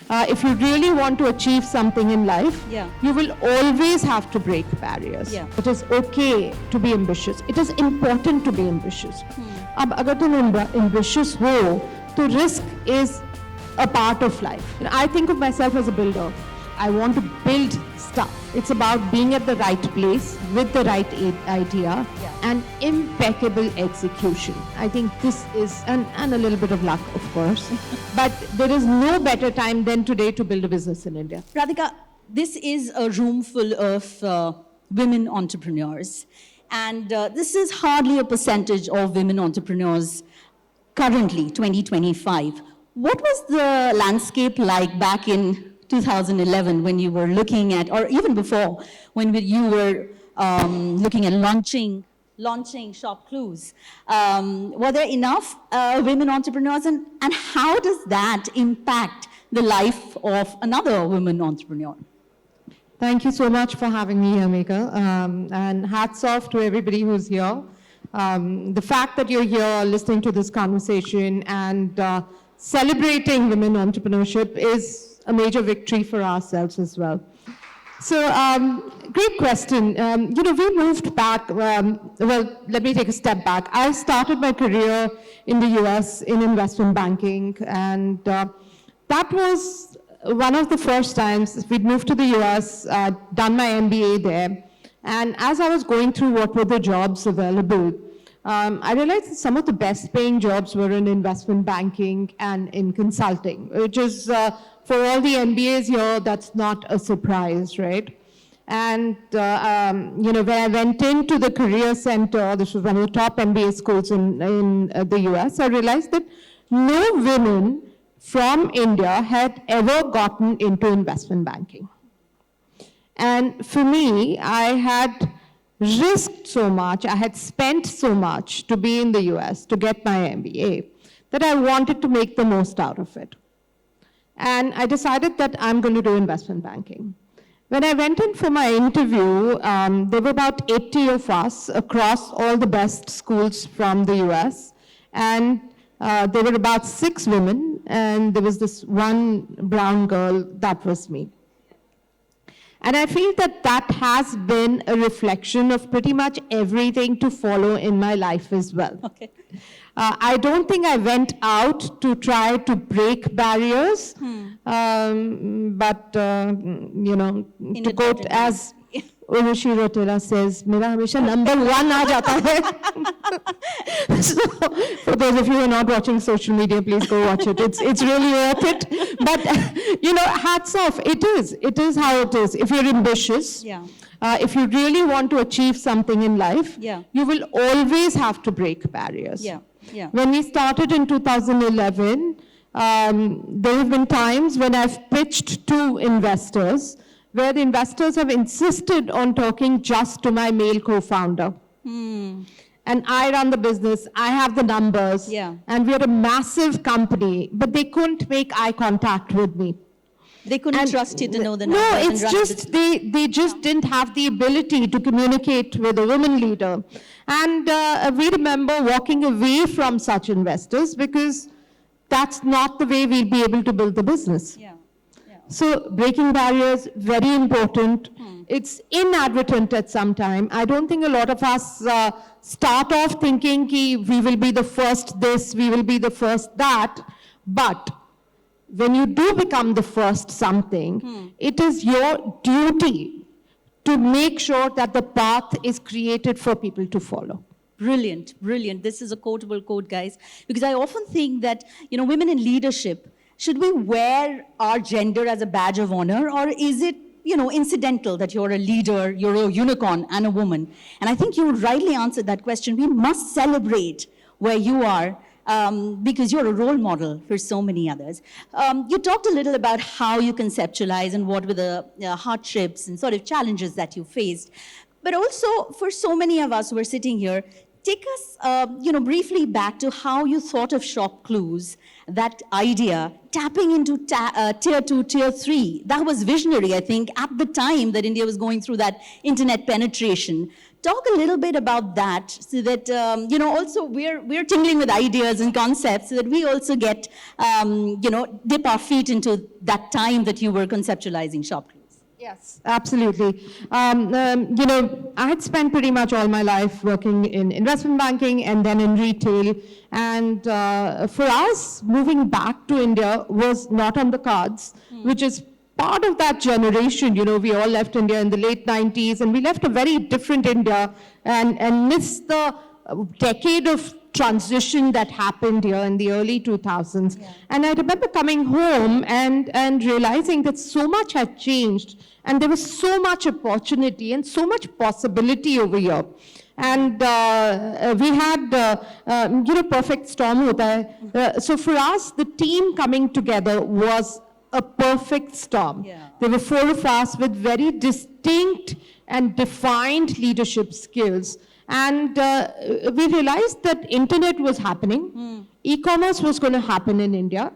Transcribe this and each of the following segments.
if you really want to achieve something in life, Yeah. you will always have to break barriers. Yeah. It is okay to be ambitious. It is important to be ambitious. अब अगर तुम ambitious हो, तो risk is a part of life. I think of myself as a builder. I want to build stuff. It's about being at the right place with the right idea and impeccable execution. I think this is, and a little bit of luck, of course, but there is no better time than today to build a business in India. Radhika, this is a room full of women entrepreneurs. And this is hardly a percentage of women entrepreneurs currently, 2025. What was the landscape like back in 2011 when you were looking at, or even before, when you were looking at launching Shop Clues? Were there enough women entrepreneurs, and how does that impact the life of another woman entrepreneur? Thank you so much for having me here, Megha. And hats off to everybody who's here. The fact that you're here listening to this conversation and celebrating women entrepreneurship is a major victory for ourselves as well. So, great question. We moved back, well, let me take a step back. I started my career in the US in investment banking, and that was one of the first times we'd moved to the US, done my MBA there, and as I was going through what were the jobs available, I realized that some of the best paying jobs were in investment banking and in consulting, which is, for all the MBAs here, that's not a surprise, right? And, when I went into the Career Center, this was one of the top MBA schools in the US, I realized that no women from India had ever gotten into investment banking. And for me, I had risked so much, I had spent so much to be in the US to get my MBA that I wanted to make the most out of it. And I decided that I'm going to do investment banking. When I went in for my interview, there were about 80 of us across all the best schools from the US. And there were about 6 women, and there was this one brown girl, that was me. And I feel that that has been a reflection of pretty much everything to follow in my life as well. Okay. I don't think I went out to try to break barriers, but, to quote as Urushi Rotela says, "Mera hamesha number 1 aa jata hai." So, for those of you who are not watching social media, please go watch it. It's really worth it. But, hats off. It is how it is. If you're ambitious, if you really want to achieve something in life, you will always have to break barriers. When we started in 2011, there have been times when I've pitched to investors where the investors have insisted on talking just to my male co-founder. And I run the business, I have the numbers, and we're a massive company, but they couldn't make eye contact with me. They couldn't trust you to know the numbers. No, it's just, they just didn't have the ability to communicate with a woman leader. And we remember walking away from such investors because that's not the way we'll be able to build the business. So breaking barriers, very important. It's inadvertent at some time. I don't think a lot of us start off thinking ki we will be the first this, we will be the first that. But when you do become the first something, it is your duty to make sure that the path is created for people to follow. Brilliant, brilliant. This is a quotable quote, guys, because I often think that, women in leadership, should we wear our gender as a badge of honor, or is it, incidental that you're a leader, you're a unicorn and a woman? And I think you rightly answered that question. We must celebrate where you are because you're a role model for so many others. You talked a little about how you conceptualize and what were the hardships and sort of challenges that you faced. But also, for so many of us who are sitting here, take us, briefly back to how you thought of Shop Clues, that idea, tapping into tier 2, tier 3. That was visionary, I think, at the time that India was going through that internet penetration. talk a little bit about that so that, also we're tingling with ideas and concepts so that we also get, dip our feet into that time that you were conceptualizing Shop Close. Yes, absolutely. I had spent pretty much all my life working in investment banking and then in retail. And for us, moving back to India was not on the cards, which is part of that generation. We all left India in the late 90s, and we left a very different India and missed the decade of transition that happened here in the early 2000s. Yeah. And I remember coming home and realizing that so much had changed, and there was so much opportunity and so much possibility over here. And we had, perfect storm hota hai. So for us, the team coming together was a perfect storm. Yeah. There were 4 of us with very distinct and defined leadership skills. And we realized that internet was happening. E-commerce was going to happen in India.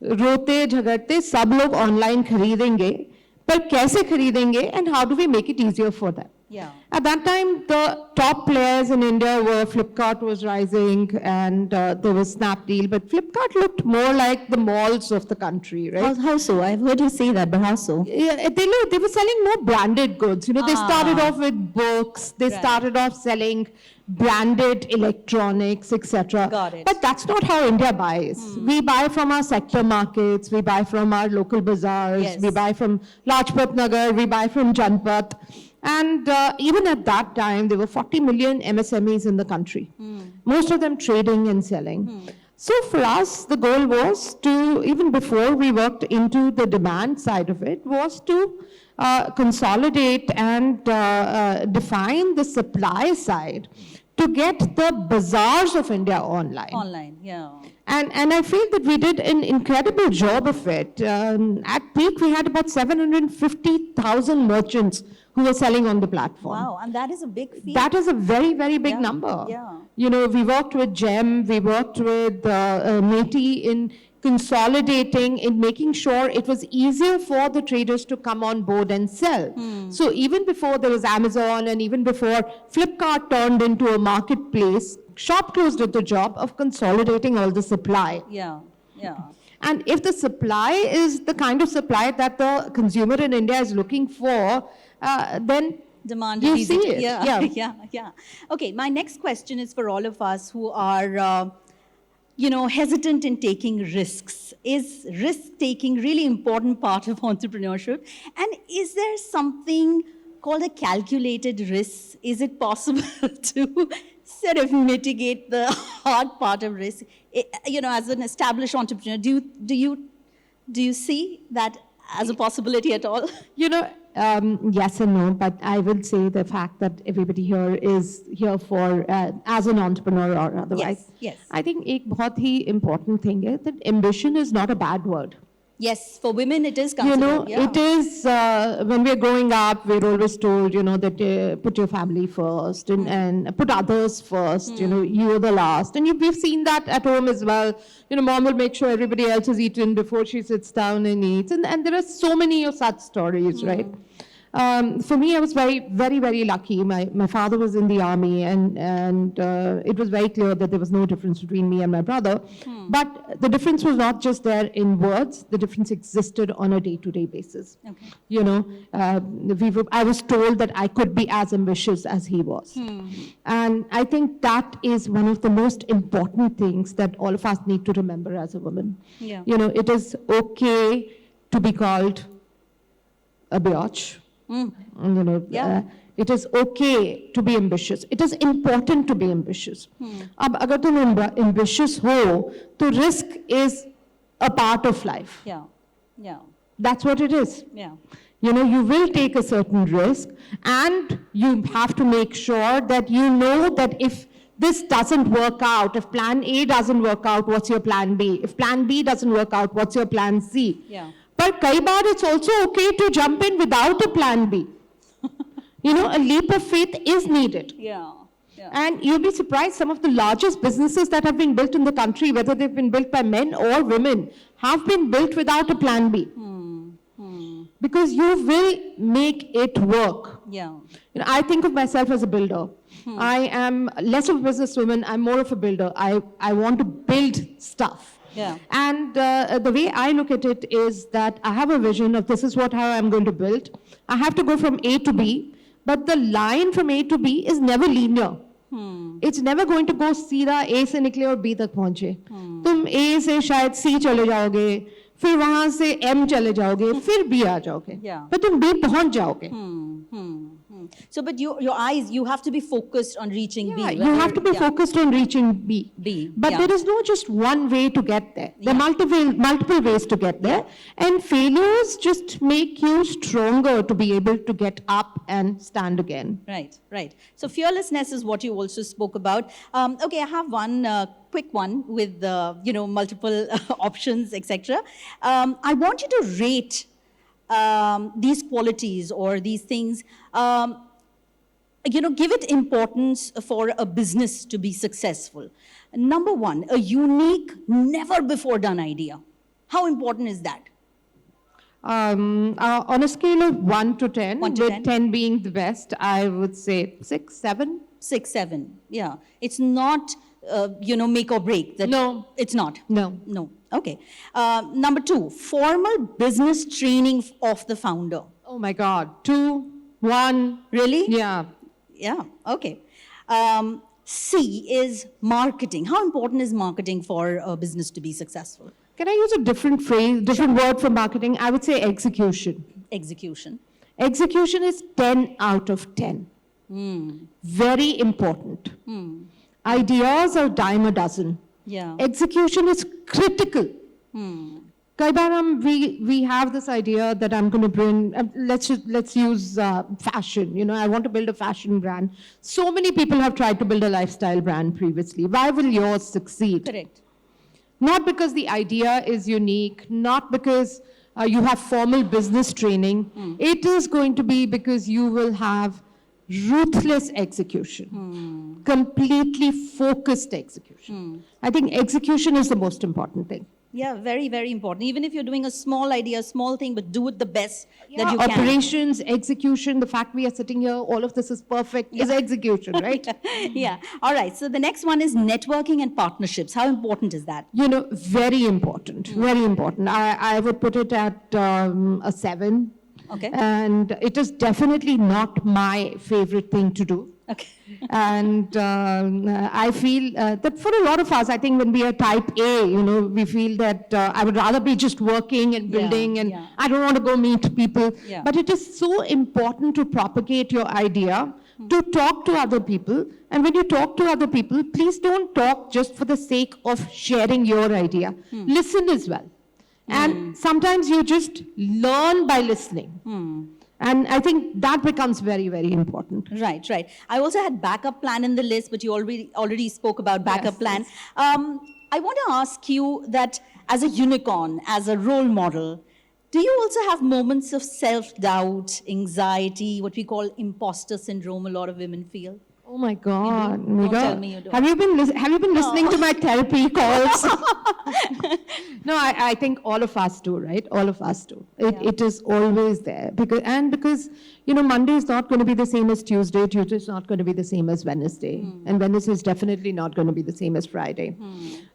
रोते झगड़ते सब लोग online खरीदेंगे, पर कैसे खरीदेंगे, and how do we make it easier for them? Yeah. At that time, the top players in India were Flipkart was rising, and there was Snapdeal, but Flipkart looked more like the malls of the country, right? How so? I've heard you say that, but how so? Yeah, they were selling more branded goods. They started off with books, they Right. started off selling branded electronics, etc. Got it. But that's not how India buys. We buy from our sector markets, we buy from our local bazaars, Yes. we buy from Lajpat Nagar, we buy from Janpat. And even at that time, there were 40 million MSMEs in the country, most of them trading and selling. So for us, the goal was to, even before we worked into the demand side of it, was to consolidate and define the supply side to get the bazaars of India online. Online, yeah. And I feel that we did an incredible job of it. At peak, we had about 750,000 merchants who were selling on the platform. Wow, and that is a big feat. That is a very, very big Yeah, number. yeah. We worked with GEM, we worked with Meti in consolidating, in making sure it was easier for the traders to come on board and sell. So even before there was Amazon and even before Flipkart turned into a marketplace, Shop Close did the job of consolidating all the supply. Yeah, yeah. And if the supply is the kind of supply that the consumer in India is looking for, then Demand you is easy see to- it. Yeah, yeah. Okay, my next question is for all of us who are, hesitant in taking risks. Is risk-taking really important part of entrepreneurship? And is there something called a calculated risk? Is it possible to sort of mitigate the hard part of risk? As an established entrepreneur, do you see that as a possibility at all? Yes and no, but I will say the fact that everybody here is here for, as an entrepreneur or otherwise. Yes. I think एक बहुत ही important thing is that ambition is not a bad word. Yes, for women it is considered. It is, when we're growing up, we're always told, that put your family first and put others first, you're the last. And we've seen that at home as well. Mom will make sure everybody else has eaten before she sits down and eats. And there are so many of such stories, right? For me, I was very, very, very lucky. My father was in the army, and it was very clear that there was no difference between me and my brother. But the difference was not just there in words, the difference existed on a day-to-day basis. Okay. I was told that I could be as ambitious as he was. And I think that is one of the most important things that all of us need to remember as a woman. Yeah. It is okay to be called a biatch. Yeah. It is okay to be ambitious. It is important to be ambitious. अब अगर तुम ambitious हो, तो risk is a part of life. Yeah. That's what it is. Yeah. You will take a certain risk, and you have to make sure that you know that if this doesn't work out, if plan A doesn't work out, what's your plan B? If plan B doesn't work out, what's your plan C? Yeah. But kai baar it's also okay to jump in without a plan B. A leap of faith is needed. Yeah. And you'll be surprised, some of the largest businesses that have been built in the country, whether they've been built by men or women, have been built without a plan B. because you will make it work. Yeah. I think of myself as a builder. I am less of a businesswoman, I'm more of a builder. I want to build stuff. Yeah. And the way I look at it is that I have a vision of this is how I'm going to build. I have to go from A to B, but the line from A to B is never linear. It's never going to go सीधा A से निकले और B तक पहुंचे. तुम A से शायद C चले जाओगे, फिर वहां से M चले जाओगे, फिर B आ जाओगे. Yeah. पर तुम B पहुंच जाओगे. So, but your eyes, you have to be focused on reaching B. Yeah, you have to be focused on reaching B. B, But yeah. there is no just one way to get there. There are Yeah. multiple ways to get there. And failures just make you stronger to be able to get up and stand again. Right, right. So fearlessness is what you also spoke about. Okay, I have one quick one with multiple options, etc. I want you to rate these qualities or these things. Give it importance for a business to be successful. Number one, a unique, never before done idea. How important is that? On a scale of 1 to 10, 1 to with 10. 10 being the best, I would say 6, 7. 6, 7. Yeah. It's not, make or break. That No. It's not. No. No. Okay. Number 2, formal business training of the founder. Oh my God. 2, 1. Really? Yeah. Yeah. Okay. C is marketing. How important is marketing for a business to be successful? Can I use a different phrase, different word for marketing? I would say execution. Execution. Execution is 10 out of 10. Very important. Ideas are dime a dozen. Yeah. Execution is critical. कई बार we have this idea that I'm going to bring, let's use fashion. I want to build a fashion brand. So many people have tried to build a lifestyle brand previously. Why will yours succeed? Correct. Not because the idea is unique, not because you have formal business training. It is going to be because you will have ruthless execution, completely focused execution. I think execution is the most important thing. Yeah, very, very important. Even if you're doing a small idea, small thing, but do it the best that you can. Operations, execution, the fact we are sitting here, all of this is perfect, is execution, right? Yeah. All right. So the next one is networking and partnerships. How important is that? Very important, very important. I would put it at a 7. Okay. And it is definitely not my favorite thing to do. Okay. And I feel that for a lot of us, I think when we are type A, we feel that I would rather be just working and building and I don't want to go meet people. Yeah. But it is so important to propagate your idea, to talk to other people. And when you talk to other people, please don't talk just for the sake of sharing your idea. Listen as well. And sometimes you just learn by listening. And I think that becomes very, very important. Right, right. I also had backup plan in the list, but you already spoke about backup plan. I want to ask you that as a unicorn, as a role model, do you also have moments of self-doubt, anxiety, what we call imposter syndrome a lot of women feel? Oh my God, Don't Megha. tell me you don't. Have you been listening to my therapy calls? No, I think all of us do, right? All of us do. It is always there because Monday is not going to be the same as Tuesday. Tuesday is not going to be the same as Wednesday, and Wednesday is definitely not going to be the same as Friday.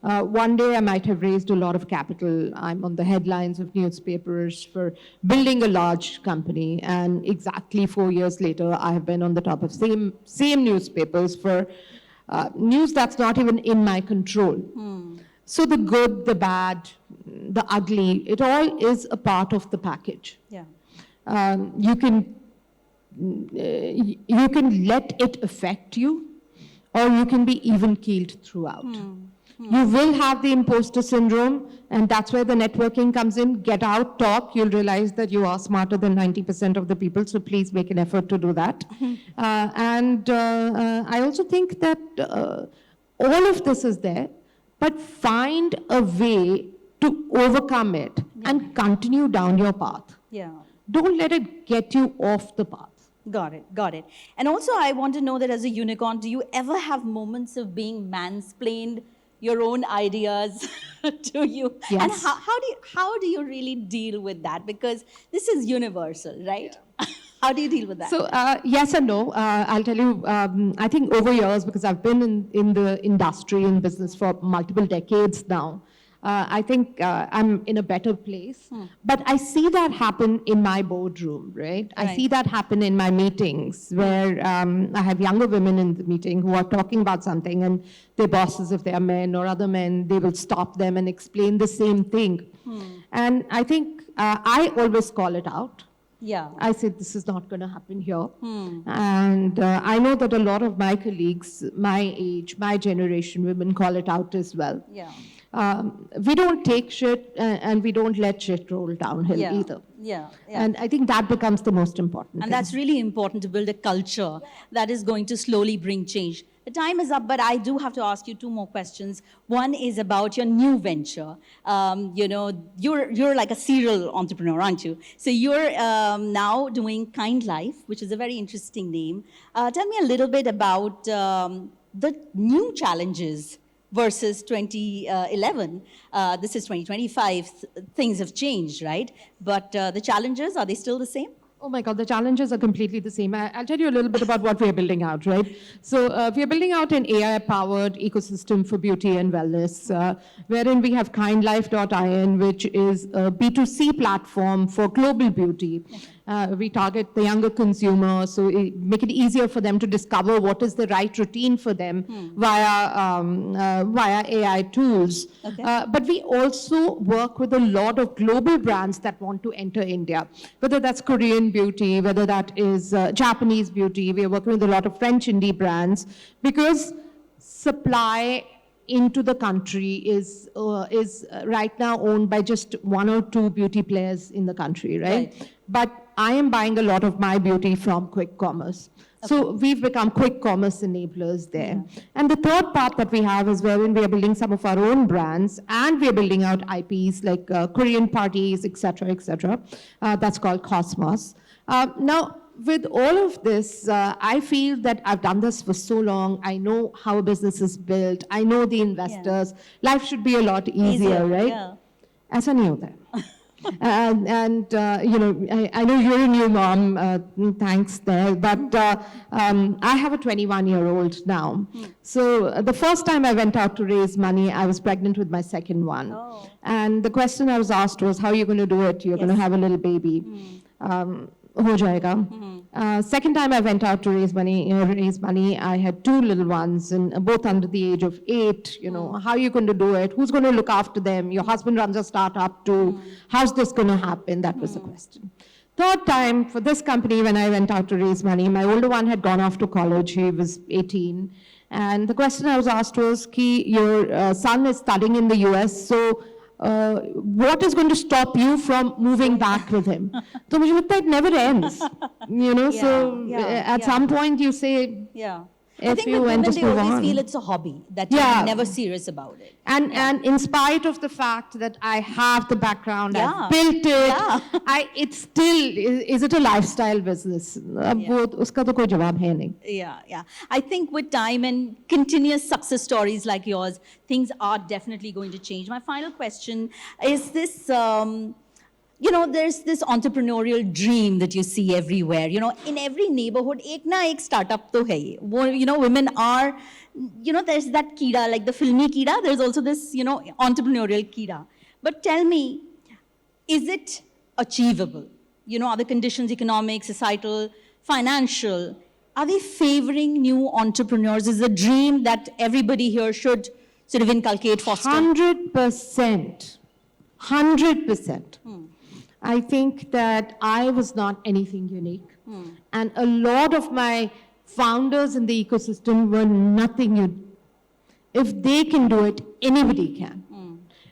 One day I might have raised a lot of capital. I'm on the headlines of newspapers for building a large company, and exactly 4 years later, I have been on the top of same newspapers for news that's not even in my control. So the good, the bad, the ugly, it all is a part of the package. Yeah. You can let it affect you, or you can be even-keeled throughout. You will have the imposter syndrome, and that's where the networking comes in. Get out, talk. You'll realize that you are smarter than 90% of the people, so please make an effort to do that. And I also think that all of this is there, but find a way to overcome it and continue down your path. Yeah. Don't let it get you off the path. Got it, got it. And also I want to know that as a unicorn, do you ever have moments of being mansplained, your own ideas to you. Yes. And how do you really deal with that? Because this is universal, right? Yeah. How do you deal with that? So yes and no. I'll tell you, I think over years, because I've been in the industry, in business for multiple decades now, I think I'm in a better place. But I see that happen in my boardroom, right? I see that happen in my meetings where I have younger women in the meeting who are talking about something, and their bosses, if they are men or other men, they will stop them and explain the same thing. And I think I always call it out. Yeah. I said, this is not going to happen here. And I know that a lot of my colleagues, my age, my generation, women call it out as well. Yeah. We don't take shit and we don't let shit roll downhill either. Yeah. And I think that becomes the most important thing. That's really important, to build a culture that is going to slowly bring change. The time is up, but I do have to ask you two more questions. One is about your new venture. You're like a serial entrepreneur, aren't you? So you're now doing Kindlife, which is a very interesting name. Tell me a little bit about the new challenges versus 2011. This is 2025. Things have changed, right? But the challenges, are they still the same? Oh my God, the challenges are completely the same. I'll tell you a little bit about what we're building out, right? So we're building out an AI-powered ecosystem for beauty and wellness, wherein we have kindlife.in, which is a B2C platform for global beauty. We target the younger consumer, so make it easier for them to discover what is the right routine for them via AI tools. Okay. But we also work with a lot of global brands that want to enter India, whether that's Korean beauty, whether that is Japanese beauty. We are working with a lot of French indie brands because supply into the country is right now owned by just one or two beauty players in the country, right? But I am buying a lot of my beauty from quick commerce. So we've become quick commerce enablers there. And the third part that we have is wherein we are building some of our own brands, and we are building out IPs like Korean parties, et cetera, that's called Cosmos. Now, with all of this, I feel that I've done this for so long. I know how a business is built. I know the investors. Life should be a lot easier, right? Yeah. As I knew that. I know you're a new mom, thanks there, but I have a 21-year-old now. So the first time I went out to raise money, I was pregnant with my second one. Oh. And the question I was asked was, how are you going to do it? You're going to have a little baby. Ho jayega. Second time I went out to raise money, I had two little ones, and both under the age of 8. How are you going to do it? Who's going to look after them? Your husband runs a startup too. How's this going to happen? That was the question. Third time, for this company, when I went out to raise money, my older one had gone off to college. He was 18. And the question I was asked was, your son is studying in the US, so what is going to stop you from moving back with him? So it never ends, so at some point you say, I think with women, they always feel it's a hobby, that you're never serious about it. And in spite of the fact that I have the background, I've built it, it's still, is it a lifestyle business? Uska to koi jawab hai nahi. Yeah. I think with time and continuous success stories like yours, things are definitely going to change. My final question is this, there's this entrepreneurial dream that you see everywhere. In every neighborhood, ek na ek startup to hai. Women are, there's that kida, like the filmy kida. There's also this, entrepreneurial kida. But tell me, is it achievable? Are the conditions economic, societal, financial? Are they favoring new entrepreneurs? Is a dream that everybody here should sort of inculcate, foster? 100%. 100%. I think that I was not anything unique. And a lot of my founders in the ecosystem were nothing unique. If they can do it, anybody can.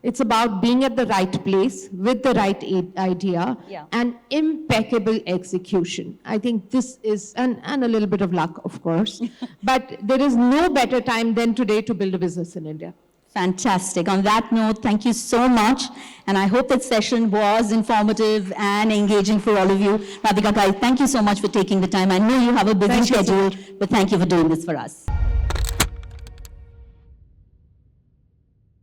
It's about being at the right place with the right idea and impeccable execution. I think this is, and a little bit of luck, of course, but there is no better time than today to build a business in India. Fantastic. On that note, thank you so much. And I hope that session was informative and engaging for all of you. Radhika Ghai, thank you so much for taking the time. I know you have a busy schedule, but thank you for doing this for us.